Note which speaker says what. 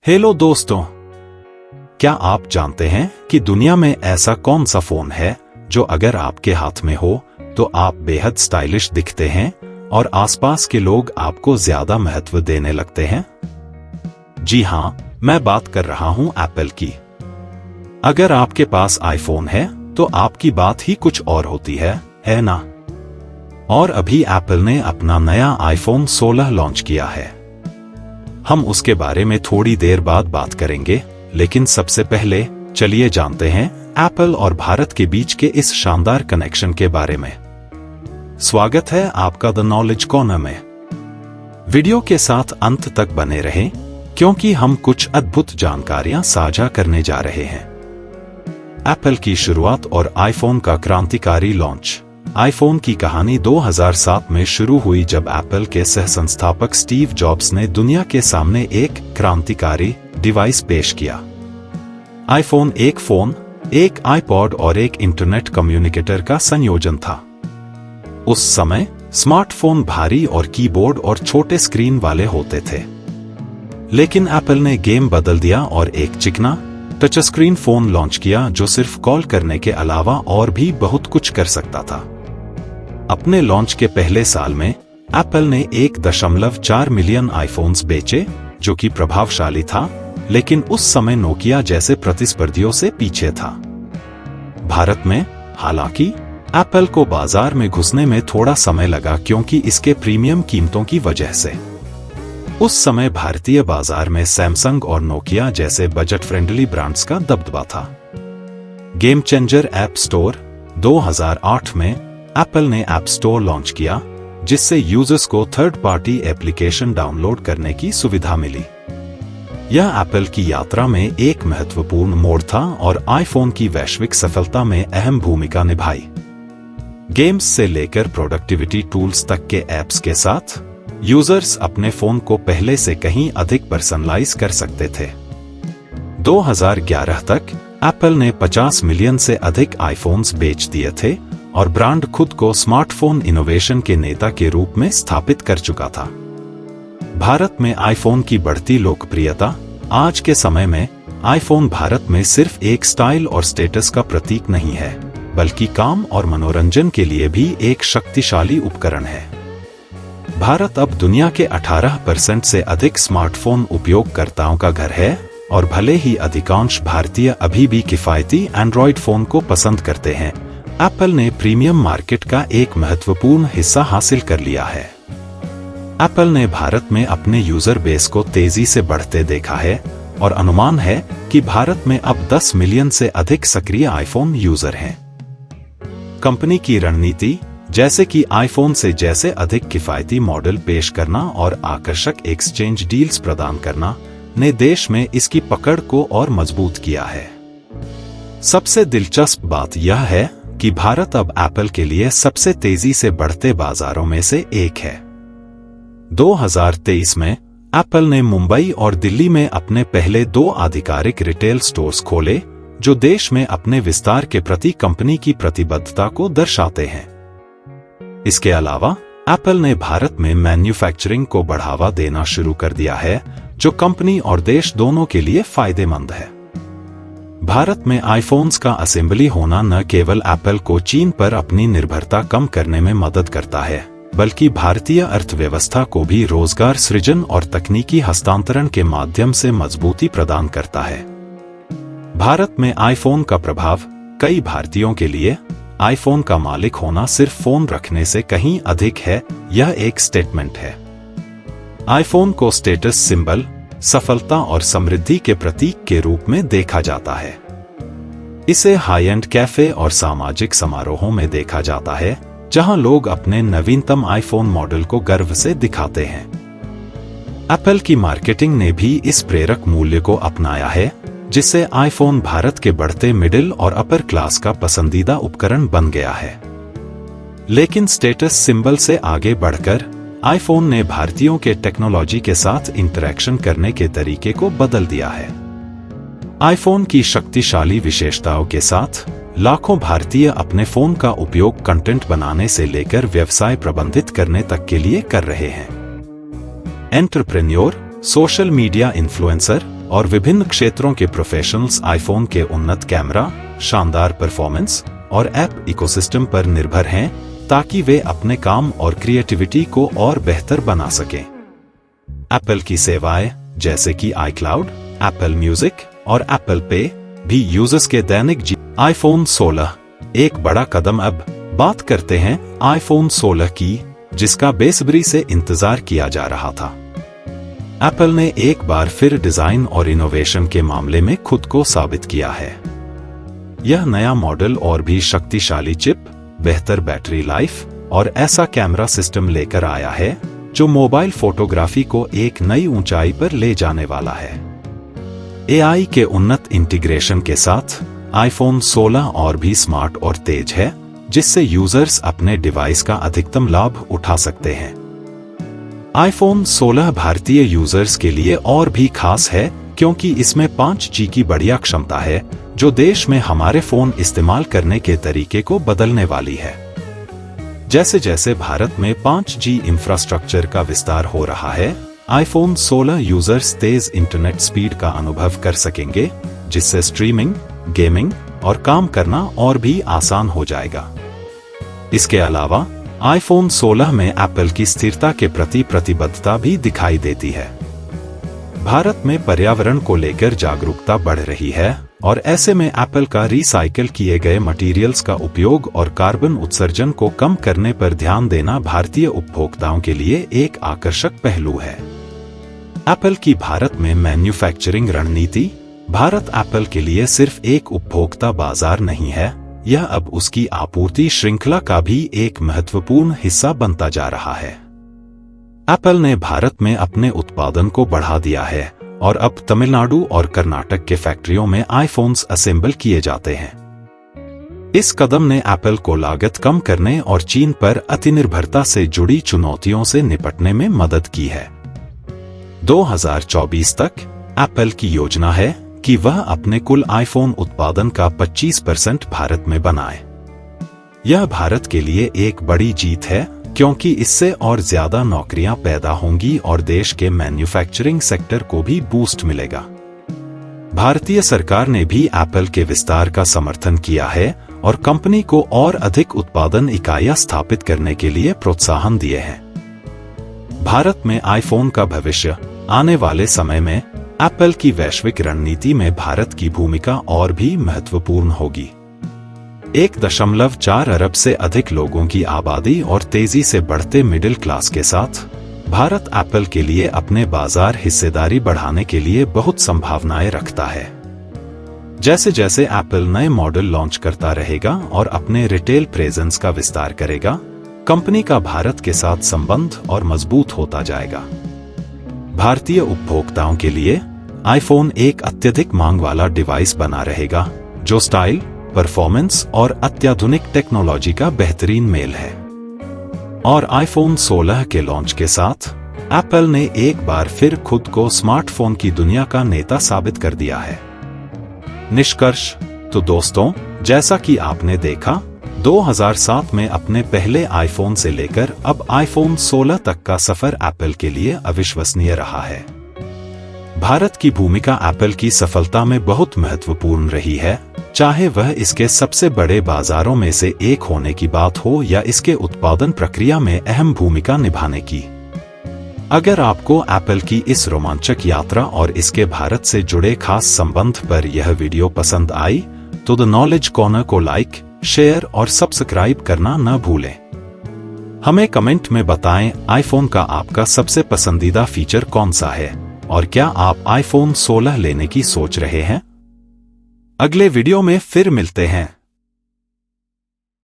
Speaker 1: Hello दोस्तों, क्या आप जानते हैं कि दुनिया में ऐसा कौन सा फोन है जो अगर आपके हाथ में हो तो आप बेहद स्टाइलिश दिखते हैं और आसपास के लोग आपको ज्यादा महत्व देने लगते हैं? जी हां, मैं बात कर रहा हूं एप्पल की। अगर आपके पास आईफोन है तो आपकी बात ही कुछ और होती है ना? और अभी एप्पल ने अपना नया आईफोन 16 लॉन्च किया है। हम उसके बारे में थोड़ी देर बाद बात करेंगे, लेकिन सबसे पहले चलिए जानते हैं एप्पल और भारत के बीच के इस शानदार कनेक्शन के बारे में। स्वागत है आपका द नॉलेज कॉर्नर में। वीडियो के साथ अंत तक बने रहें, क्योंकि हम कुछ अद्भुत जानकारियां साझा करने जा रहे हैं। एप्पल की शुरुआत और आईफोन का क्रांतिकारी लॉन्च। आईफोन की कहानी 2007 में शुरू हुई जब एप्पल के सह-संस्थापक स्टीव जॉब्स ने दुनिया के सामने एक क्रांतिकारी डिवाइस पेश किया। आईफोन एक फोन, एक आईपॉड और एक इंटरनेट कम्युनिकेटर का संयोजन था। उस समय स्मार्टफोन भारी और कीबोर्ड और छोटे स्क्रीन वाले होते थे, लेकिन एप्पल ने गेम बदल दिया और एक चिकना टच स्क्रीन फोन लॉन्च किया जो सिर्फ कॉल करने के अलावा और भी बहुत कुछ कर सकता था। अपने लॉन्च के पहले साल में एप्पल ने 1.4 मिलियन आईफोन्स बेचे, जो कि प्रभावशाली था, लेकिन उस समय नोकिया जैसे प्रतिस्पर्धियों से पीछे था। भारत में हालांकि एप्पल को बाजार में घुसने में थोड़ा समय लगा, क्योंकि इसके प्रीमियम कीमतों की वजह से। उस समय भारतीय बाजार में सैमसंग और नोकिया जैसे बजट फ्रेंडली ब्रांड्स का दबदबा था। गेम चेंजर ऐप स्टोर 2008 में एप्पल ने ऐप स्टोर लॉन्च किया, जिससे यूजर्स को थर्ड पार्टी एप्लीकेशन डाउनलोड करने की सुविधा मिली। यह एप्पल की यात्रा में एक महत्वपूर्ण मोड़ था और आईफोन की वैश्विक सफलता में अहम भूमिका निभाई। गेम्स से लेकर प्रोडक्टिविटी टूल्स तक के ऐप्स के साथ यूजर्स अपने फोन को पहले से कहीं अधिक पर्सनलाइज कर सकते थे। 2011 तक एप्पल ने 50 मिलियन से अधिक आईफोन्स बेच दिए थे और ब्रांड खुद को स्मार्टफोन इनोवेशन के नेता के रूप में स्थापित कर चुका था। भारत में आईफोन की बढ़ती लोकप्रियता। आज के समय में आईफोन भारत में सिर्फ एक स्टाइल और स्टेटस का प्रतीक नहीं है, बल्कि काम और मनोरंजन के लिए भी एक शक्तिशाली उपकरण है। भारत अब दुनिया के 18% से अधिक स्मार्टफोन उपयोगकर्ताओं का घर है, और भले ही अधिकांश भारतीय अभी भी किफायती एंड्रॉयड फोन को पसंद करते हैं, एप्पल ने प्रीमियम मार्केट का एक महत्वपूर्ण हिस्सा हासिल कर लिया है। एप्पल ने भारत में अपने यूजर बेस को तेजी से बढ़ते देखा है, और अनुमान है कि भारत में अब 10 मिलियन से अधिक सक्रिय आईफोन यूजर हैं। कंपनी की रणनीति, जैसे कि आईफोन से जैसे अधिक किफायती मॉडल पेश करना और आकर्षक एक्सचेंज डील्स प्रदान करना, ने देश में इसकी पकड़ को और मजबूत किया है। सबसे दिलचस्प बात यह है कि भारत अब एप्पल के लिए सबसे तेजी से बढ़ते बाजारों में से एक है। 2023 में एप्पल ने मुंबई और दिल्ली में अपने पहले 2 आधिकारिक रिटेल स्टोर्स खोले, जो देश में अपने विस्तार के प्रति कंपनी की प्रतिबद्धता को दर्शाते हैं। इसके अलावा एप्पल ने भारत में मैन्युफैक्चरिंग को बढ़ावा देना शुरू कर दिया है, जो कंपनी और देश दोनों के लिए फायदेमंद है। भारत में आईफोन्स का असेंबली होना न केवल एप्पल को चीन पर अपनी निर्भरता कम करने में मदद करता है, बल्कि भारतीय अर्थव्यवस्था को भी रोजगार सृजन और तकनीकी हस्तांतरण के माध्यम से मजबूती प्रदान करता है। भारत में आईफोन का प्रभाव। कई भारतीयों के लिए आईफोन का मालिक होना सिर्फ फोन रखने से कहीं अधिक है। यह एक स्टेटमेंट है। आईफोन को स्टेटस सिंबल, सफलता और समृद्धि के प्रतीक के रूप में देखा जाता है। इसे हाई एंड कैफे और सामाजिक समारोहों में देखा जाता है, जहां लोग अपने नवीनतम आईफोन मॉडल को गर्व से दिखाते हैं। एप्पल की मार्केटिंग ने भी इस प्रेरक मूल्य को अपनाया है, जिससे आईफोन भारत के बढ़ते मिडिल और अपर क्लास का पसंदीदा उपकरण बन गया है। लेकिन स्टेटस सिंबल से आगे बढ़कर आईफोन ने भारतीयों के टेक्नोलॉजी के साथ इंटरैक्शन करने के तरीके को बदल दिया है। आईफोन की शक्तिशाली विशेषताओं के साथ लाखों भारतीय अपने फोन का उपयोग कंटेंट बनाने से लेकर व्यवसाय प्रबंधित करने तक के लिए कर रहे हैं। एंटरप्रेन्योर, सोशल मीडिया इन्फ्लुएंसर, और विभिन्न क्षेत्रों के प्रोफेशनल्स आईफोन के उन्नत कैमरा, शानदार परफॉर्मेंस और ऐप इकोसिस्टम पर निर्भर हैं ताकि वे अपने काम और क्रिएटिविटी को और बेहतर बना सकें। एप्पल की सेवाएं जैसे कि iCloud, एप्पल म्यूजिक और एप्पल पे भी यूजर्स के दैनिक आईफोन 16 एक बड़ा कदम। अब बात करते हैं आईफोन 16 की, जिसका बेसब्री से इंतजार किया जा रहा था। एप्पल ने एक बार फिर डिजाइन और इनोवेशन के मामले में खुद को साबित किया है। यह नया मॉडल और भी शक्तिशाली चिप, बेहतर बैटरी लाइफ और ऐसा कैमरा सिस्टम लेकर आया है जो मोबाइल फोटोग्राफी को एक नई ऊंचाई पर ले जाने वाला है। एआई के उन्नत इंटीग्रेशन के साथ आईफोन 16 और भी स्मार्ट और तेज है, जिससे यूजर्स अपने डिवाइस का अधिकतम लाभ उठा सकते हैं। आईफोन 16 भारतीय यूजर्स के लिए और भी खास है क्योंकि इसमें 5G की बढ़िया क्षमता है जो देश में हमारे फोन इस्तेमाल करने के तरीके को बदलने वाली है। जैसे जैसे भारत में 5G इंफ्रास्ट्रक्चर का विस्तार हो रहा है, आईफोन 16 यूजर्स तेज इंटरनेट स्पीड का अनुभव कर सकेंगे, जिससे स्ट्रीमिंग, गेमिंग और काम करना और भी आसान हो जाएगा। इसके अलावा आईफोन 16 में एप्पल की स्थिरता के प्रति प्रतिबद्धता भी दिखाई देती है। भारत में पर्यावरण को लेकर जागरूकता बढ़ रही है और ऐसे में एप्पल का रिसाइकिल किए गए मटेरियल्स का उपयोग और कार्बन उत्सर्जन को कम करने पर ध्यान देना भारतीय उपभोक्ताओं के लिए एक आकर्षक पहलू है। एप्पल की भारत में मैन्युफैक्चरिंग रणनीति भारत एप्पल के लिए सिर्फ एक उपभोक्ता बाजार नहीं है, यह अब उसकी आपूर्ति श्रृंखला का भी एक महत्वपूर्ण हिस्सा बनता जा रहा है। एप्पल ने भारत में अपने उत्पादन को बढ़ा दिया है और अब तमिलनाडु और कर्नाटक के फैक्ट्रियों में आईफोन्स असेंबल किए जाते हैं। इस कदम ने एप्पल को लागत कम करने और चीन पर अतिनिर्भरता से जुड़ी चुनौतियों से निपटने में मदद की है। 2024 तक एप्पल की योजना है कि वह अपने कुल आईफोन उत्पादन का 25% भारत में बनाए। यह भारत के लिए एक बड़ी जीत है क्योंकि इससे और ज्यादा नौकरियां पैदा होंगी और देश के मैन्युफैक्चरिंग सेक्टर को भी बूस्ट मिलेगा। भारतीय सरकार ने भी एप्पल के विस्तार का समर्थन किया है और कंपनी को और अधिक उत्पादन इकाइयां स्थापित करने के लिए प्रोत्साहन दिए हैं। भारत में आईफोन का भविष्य आने वाले समय में एप्पल की वैश्विक रणनीति में भारत की भूमिका और भी महत्वपूर्ण होगी। 1.4 अरब से अधिक लोगों की आबादी और तेजी से बढ़ते मिडिल क्लास के साथ भारत एप्पल के लिए अपने बाजार हिस्सेदारी बढ़ाने के लिए बहुत संभावनाएं रखता है। जैसे जैसे एप्पल नए मॉडल लॉन्च करता रहेगा और अपने रिटेल प्रेजेंस का विस्तार करेगा, कंपनी का भारत के साथ संबंध और मजबूत होता जाएगा। भारतीय उपभोक्ताओं के लिए आईफोन एक अत्यधिक मांग वाला डिवाइस बना रहेगा जो स्टाइल, परफॉर्मेंस और अत्याधुनिक टेक्नोलॉजी का बेहतरीन मेल है। और आईफोन 16 के लॉन्च के साथ एप्पल ने एक बार फिर खुद को स्मार्टफोन की दुनिया का नेता साबित कर दिया है। निष्कर्ष तो दोस्तों, जैसा कि आपने देखा, 2007 में अपने पहले आईफोन से लेकर अब आईफोन 16 तक का सफर एप्पल के लिए अविश्वसनीय रहा है। भारत की भूमिका एप्पल की सफलता में बहुत महत्वपूर्ण रही है, चाहे वह इसके सबसे बड़े बाजारों में से एक होने की बात हो या इसके उत्पादन प्रक्रिया में अहम भूमिका निभाने की। अगर आपको एप्पल की इस रोमांचक यात्रा और इसके भारत से जुड़े खास संबंध पर यह वीडियो पसंद आई तो द नॉलेज कॉर्नर को लाइक, शेयर और सब्सक्राइब करना न भूलें। हमें कमेंट में बताएं आईफोन का आपका सबसे पसंदीदा फीचर कौन सा है और क्या आप आईफोन 16 लेने की सोच रहे हैं। अगले वीडियो में फिर मिलते हैं।